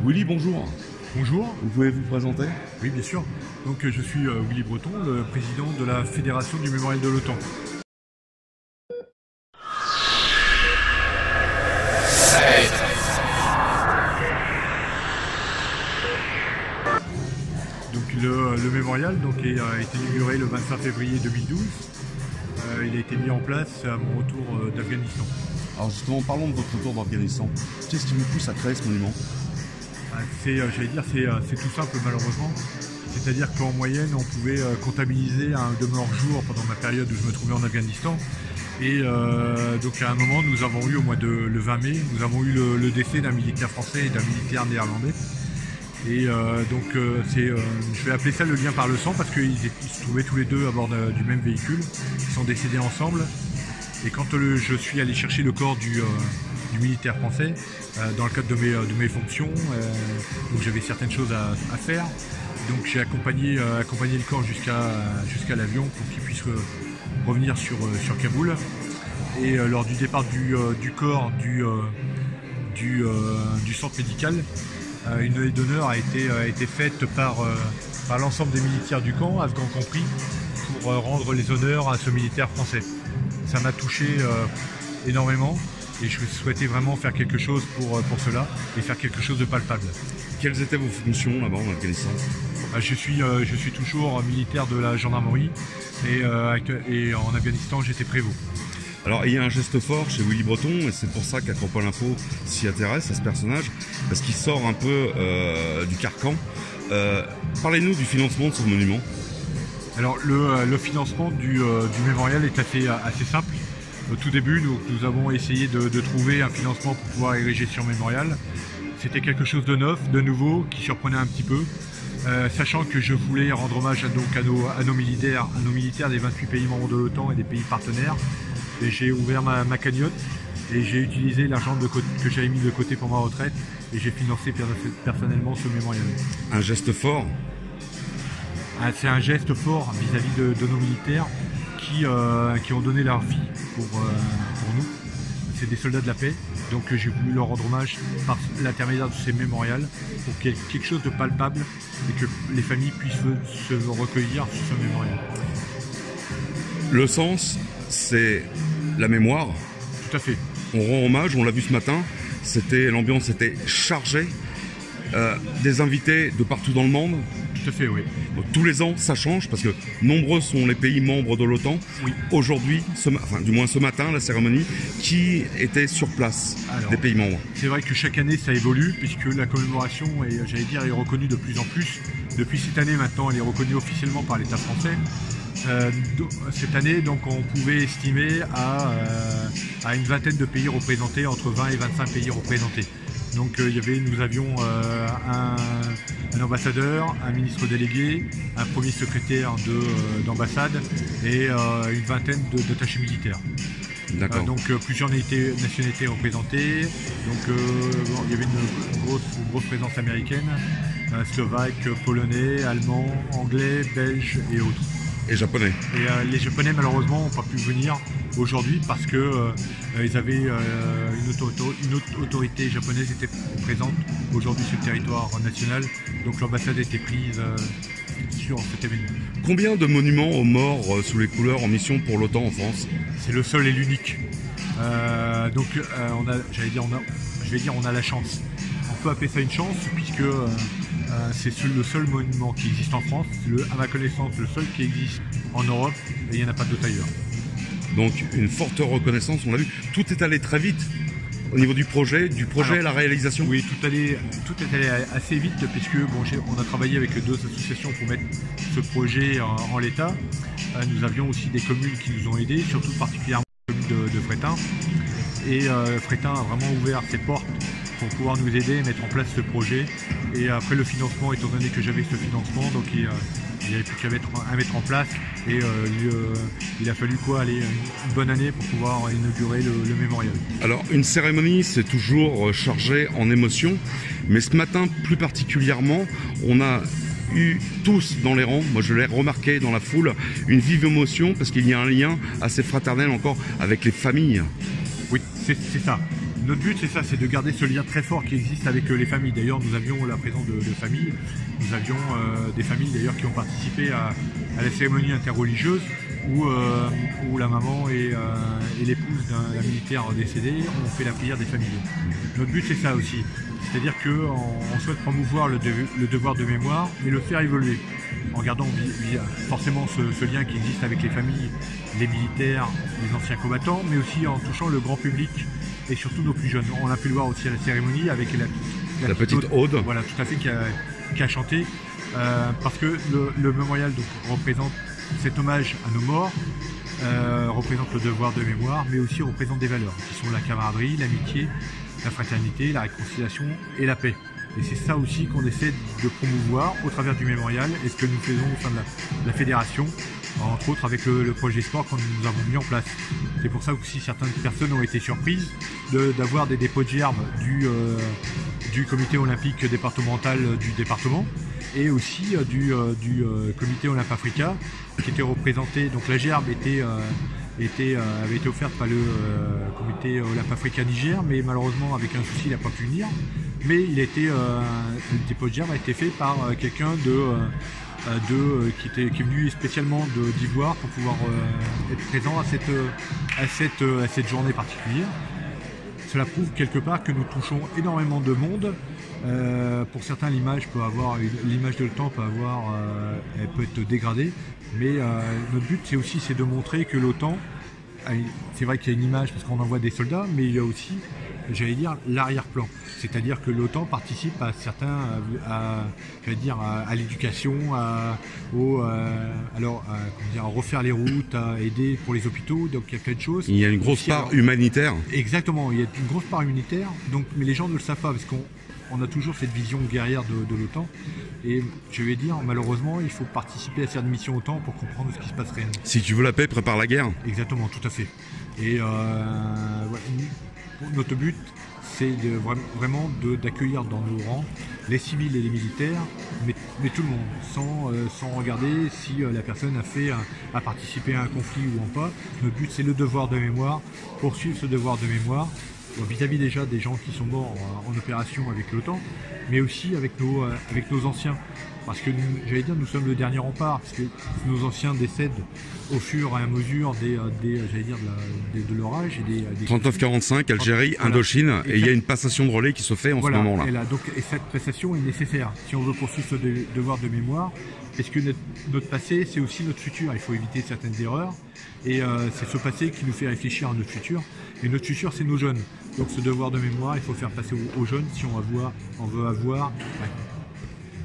Willy, bonjour. Bonjour. Vous pouvez vous présenter? Oui, bien sûr. Donc, je suis Willy Breton, le président de la Fédération du Mémorial de l'OTAN. Donc, le mémorial a été inauguré le 25 février 2012. Il a été mis en place à mon retour d'Afghanistan. Alors justement, parlons de votre retour d'Afghanistan. Qu'est-ce qui vous pousse à créer ce monument? C'est tout simple malheureusement. C'est-à-dire qu'en moyenne, on pouvait comptabiliser un demeure-jour pendant ma période où je me trouvais en Afghanistan. Et donc à un moment, nous avons eu, le 20 mai, nous avons eu le décès d'un militaire français et d'un militaire néerlandais. Et je vais appeler ça le lien par le sang parce qu'ils se trouvaient tous les deux à bord du même véhicule. Ils sont décédés ensemble. Et quand je suis allé chercher le corps du militaire français, dans le cadre de mes fonctions, donc j'avais certaines choses à faire. Donc j'ai accompagné le corps jusqu'à l'avion pour qu'il puisse revenir sur Kaboul. Et lors du départ du corps du centre médical, une haie d'honneur a été faite par l'ensemble des militaires du camp, afghans compris, pour rendre les honneurs à ce militaire français. Ça m'a touché énormément et je souhaitais vraiment faire quelque chose pour cela et faire quelque chose de palpable. Quelles étaient vos fonctions là-bas en Afghanistan? Je suis toujours militaire de la gendarmerie et en Afghanistan j'étais prévôt. Alors il y a un geste fort chez Willy Breton et c'est pour ça qu'Acropole Info s'y intéresse à ce personnage parce qu'il sort un peu du carcan. Parlez-nous du financement de ce monument. Alors le financement du mémorial est assez simple. Au tout début, nous avons essayé de trouver un financement pour pouvoir ériger sur mémorial. C'était quelque chose de neuf, de nouveau, qui surprenait un petit peu. Sachant que je voulais rendre hommage à nos militaires des 28 pays membres de l'OTAN et des pays partenaires. Et j'ai ouvert ma cagnotte et j'ai utilisé l'argent que j'avais mis de côté pour ma retraite et j'ai financé personnellement ce mémorial. Un geste fort. C'est un geste fort vis-à-vis de nos militaires qui ont donné leur vie pour nous. C'est des soldats de la paix, donc j'ai voulu leur rendre hommage par l'intermédiaire de ces mémorials pour qu'il y ait quelque chose de palpable et que les familles puissent se recueillir sur ce mémorial. Le sens, c'est la mémoire. Tout à fait. On rend hommage, on l'a vu ce matin, l'ambiance était chargée, des invités de partout dans le monde. Tout à fait, oui. Donc, tous les ans, ça change parce que nombreux sont les pays membres de l'OTAN. Oui. Aujourd'hui, du moins ce matin, la cérémonie, qui était sur place des pays membres? C'est vrai que chaque année, ça évolue puisque la commémoration est reconnue de plus en plus. Depuis cette année, maintenant, elle est reconnue officiellement par l'État français. Cette année, donc, on pouvait estimer à une vingtaine de pays représentés, entre 20 et 25 pays représentés. Donc nous avions un ambassadeur, un ministre délégué, un premier secrétaire d'ambassade et une vingtaine d'attachés militaires. D'accord. Plusieurs nationalités représentées. Il y avait une grosse présence américaine, slovaque, polonais, allemand, anglais, belge et autres. Et japonais. Et les japonais malheureusement n'ont pas pu venir aujourd'hui parce que ils avaient une autre autorité japonaise était présente aujourd'hui sur le territoire national, donc l'ambassade a été prise sur cet événement. Combien de monuments aux morts sous les couleurs en mission pour l'OTAN en France? C'est le seul et l'unique. On a la chance. On peut appeler ça une chance puisque c'est le seul monument qui existe en France, à ma connaissance le seul qui existe en Europe et il n'y en a pas d'autre ailleurs. Donc une forte reconnaissance, on l'a vu, tout est allé très vite au niveau du projet à la réalisation. Oui, tout est allé assez vite puisque on a travaillé avec 2 associations pour mettre ce projet en l'état. Nous avions aussi des communes qui nous ont aidés, surtout particulièrement la commune de Fréthun. Et Fréthun a vraiment ouvert ses portes pour pouvoir nous aider à mettre en place ce projet. Et après le financement, étant donné que j'avais ce financement, donc il n'y avait plus qu'à mettre en place. Et il a fallu une bonne année pour pouvoir inaugurer le mémorial. Alors une cérémonie, c'est toujours chargé en émotions, mais ce matin plus particulièrement, on a eu tous dans les rangs, moi je l'ai remarqué dans la foule, une vive émotion parce qu'il y a un lien assez fraternel encore avec les familles. Oui, c'est ça. Notre but, c'est ça, c'est de garder ce lien très fort qui existe avec les familles. D'ailleurs, nous avions la présence de familles. Nous avions des familles d'ailleurs qui ont participé à la cérémonie interreligieuse où la maman et l'épouse d'un militaire décédé ont fait la prière des familles. Notre but, c'est ça aussi. C'est-à-dire qu'on souhaite promouvoir le devoir de mémoire et le faire évoluer. En gardant forcément ce lien qui existe avec les familles, les militaires, les anciens combattants, mais aussi en touchant le grand public et surtout nos plus jeunes. On a pu le voir aussi à la cérémonie avec la petite Aude. Voilà, tout à fait, qui a chanté. Parce que le mémorial donc, représente cet hommage à nos morts, représente le devoir de mémoire, mais aussi représente des valeurs qui sont la camaraderie, l'amitié, la fraternité, la réconciliation et la paix. Et c'est ça aussi qu'on essaie de promouvoir au travers du mémorial et ce que nous faisons au sein de la fédération, entre autres avec le projet sport que nous avons mis en place. C'est pour ça que si certaines personnes ont été surprises d'avoir des dépôts de gerbes du comité olympique départemental du département et aussi du comité Olympe Africa qui était représenté. Donc la gerbe avait été offerte par le comité Olympe Africa Niger, mais malheureusement avec un souci il n'a pas pu venir. Mais le dépôt de gerbe a été fait par quelqu'un qui est venu spécialement d'Ivoire pour pouvoir être présent à cette journée particulière. Cela prouve quelque part que nous touchons énormément de monde. Pour certains, l'image de l'OTAN elle peut être dégradée, mais notre but c'est de montrer que l'OTAN, c'est vrai qu'il y a une image parce qu'on envoie des soldats, mais il y a aussi, j'allais dire, l'arrière-plan. C'est-à-dire que l'OTAN participe à l'éducation, à refaire les routes, à aider pour les hôpitaux, donc il y a plein de choses. Il y a une grosse part humanitaire. Exactement, il y a une grosse part humanitaire, mais les gens ne le savent pas parce qu'on a toujours cette vision guerrière de l'OTAN. Et je vais dire, malheureusement, il faut participer à cette mission OTAN pour comprendre ce qui se passe réellement. Si tu veux la paix, prépare la guerre. Exactement, tout à fait. Et notre but, c'est vraiment d'accueillir dans nos rangs les civils et les militaires, mais tout le monde, sans regarder si la personne a participé à un conflit ou pas. Notre but, c'est le devoir de mémoire, poursuivre ce devoir de mémoire, vis-à-vis déjà des gens qui sont morts en opération avec l'OTAN, mais aussi avec nos anciens. Parce que nous sommes le dernier rempart, parce que nos anciens décèdent au fur et à mesure de leur âge. 39-45, Algérie, voilà. Indochine, et il y a une passation de relais qui se fait en ce moment-là. Et cette passation est nécessaire si on veut poursuivre ce devoir de mémoire, parce que notre passé, c'est aussi notre futur. Il faut éviter certaines erreurs, et c'est ce passé qui nous fait réfléchir à notre futur. Et notre futur, c'est nos jeunes. Donc ce devoir de mémoire, il faut faire passer aux jeunes si on veut avoir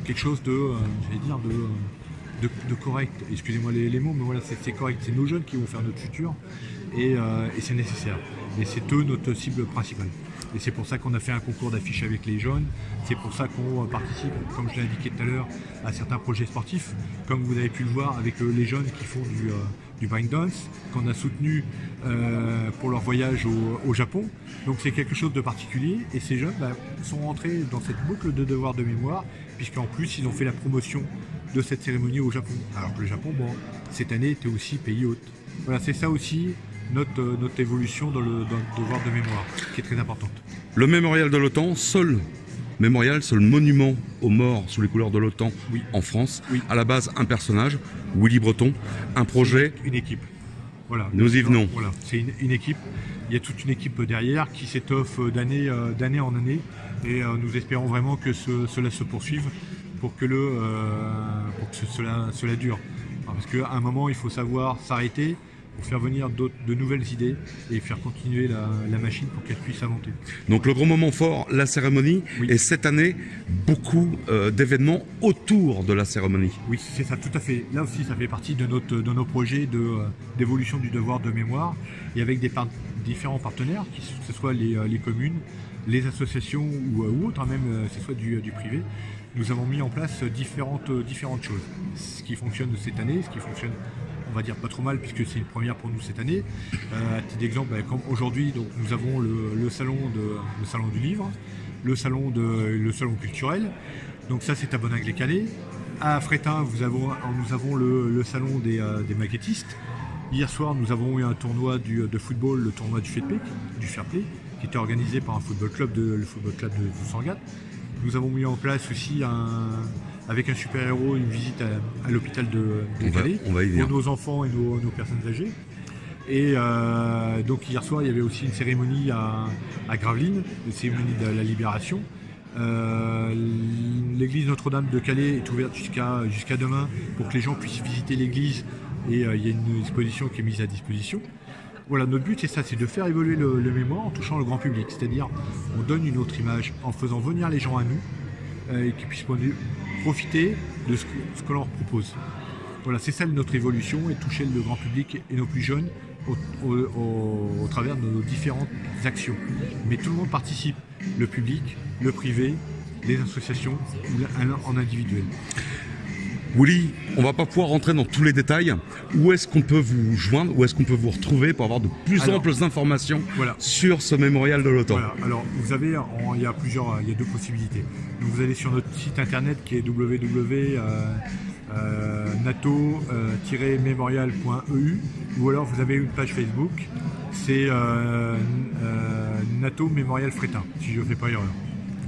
quelque chose de correct. Excusez-moi les mots, mais voilà, c'est correct. C'est nos jeunes qui vont faire notre futur et c'est nécessaire. Et c'est eux notre cible principale. Et c'est pour ça qu'on a fait un concours d'affiches avec les jeunes. C'est pour ça qu'on participe, comme je l'ai indiqué tout à l'heure, à certains projets sportifs, comme vous avez pu le voir avec les jeunes qui font du breakdance, qu'on a soutenu pour leur voyage au Japon. Donc c'est quelque chose de particulier. Et ces jeunes sont rentrés dans cette boucle de devoir de mémoire, puisqu'en plus ils ont fait la promotion de cette cérémonie au Japon. Alors que le Japon, cette année, était aussi pays hôte. Voilà, c'est ça aussi notre évolution dans le devoir de mémoire, qui est très importante. Le mémorial de l'OTAN, seul monument aux morts sous les couleurs de l'OTAN en France. Oui. À la base, un personnage, Willy Breton, un projet. Une équipe. Voilà. Nous y venons. Voilà. C'est une équipe. Il y a toute une équipe derrière qui s'étoffe d'année en année. Et nous espérons vraiment que cela se poursuive pour que cela dure. Parce qu'à un moment, il faut savoir s'arrêter pour faire venir de nouvelles idées et faire continuer la machine pour qu'elle puisse avancer. Donc le grand moment fort, la cérémonie, et cette année, beaucoup d'événements autour de la cérémonie. Oui, c'est ça, tout à fait. Là aussi, ça fait partie de nos projets d'évolution du devoir de mémoire, et avec différents partenaires, que ce soit les communes, les associations ou autres, même que ce soit du privé. Nous avons mis en place différentes choses. Ce qui fonctionne cette année, ce qui fonctionne, on va dire, pas trop mal, puisque c'est une première pour nous cette année. À titre d'exemple, comme aujourd'hui, donc, nous avons le salon du livre, le salon culturel. Donc ça, c'est à Boningue-les-Calais. À Frétin, nous avons le salon des maquettistes. Hier soir, nous avons eu un tournoi de football, le tournoi du fair play. qui était organisé par un football club le football club de Sangatte. Nous avons mis en place aussi avec un super-héros une visite à l'hôpital de Calais on va y venir. pour nos enfants et nos personnes âgées. Et donc hier soir, il y avait aussi une cérémonie à Gravelines, une cérémonie de la Libération. L'église Notre-Dame de Calais est ouverte jusqu'à demain pour que les gens puissent visiter l'église et il y a une exposition qui est mise à disposition. Voilà, notre but c'est ça, c'est de faire évoluer le mémoire en touchant le grand public, c'est-à-dire on donne une autre image en faisant venir les gens à nous et qu'ils puissent profiter de ce que l'on leur propose. Voilà, c'est ça notre évolution, et toucher le grand public et nos plus jeunes au travers de nos différentes actions. Mais tout le monde participe, le public, le privé, les associations ou en individuel. Willy, on va pas pouvoir rentrer dans tous les détails. Où est-ce qu'on peut vous joindre? Où est-ce qu'on peut vous retrouver pour avoir de plus amples informations sur ce mémorial de l'OTAN? Voilà. Alors, vous avez, il y a deux possibilités. Donc, vous allez sur notre site internet qui est nato-memorial.eu, ou alors vous avez une page Facebook, c'est NATO Mémorial Frétin, si je ne fais pas erreur.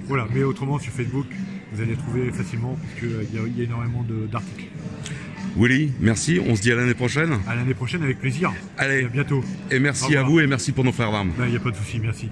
Voilà, mais autrement sur Facebook, vous allez trouver facilement, puisqu'il y a énormément d'articles. Willy, merci, on se dit à l'année prochaine. À l'année prochaine, avec plaisir. Allez, et à bientôt. Et merci à vous et merci pour nos frères d'armes. Il n'y a pas de souci, merci.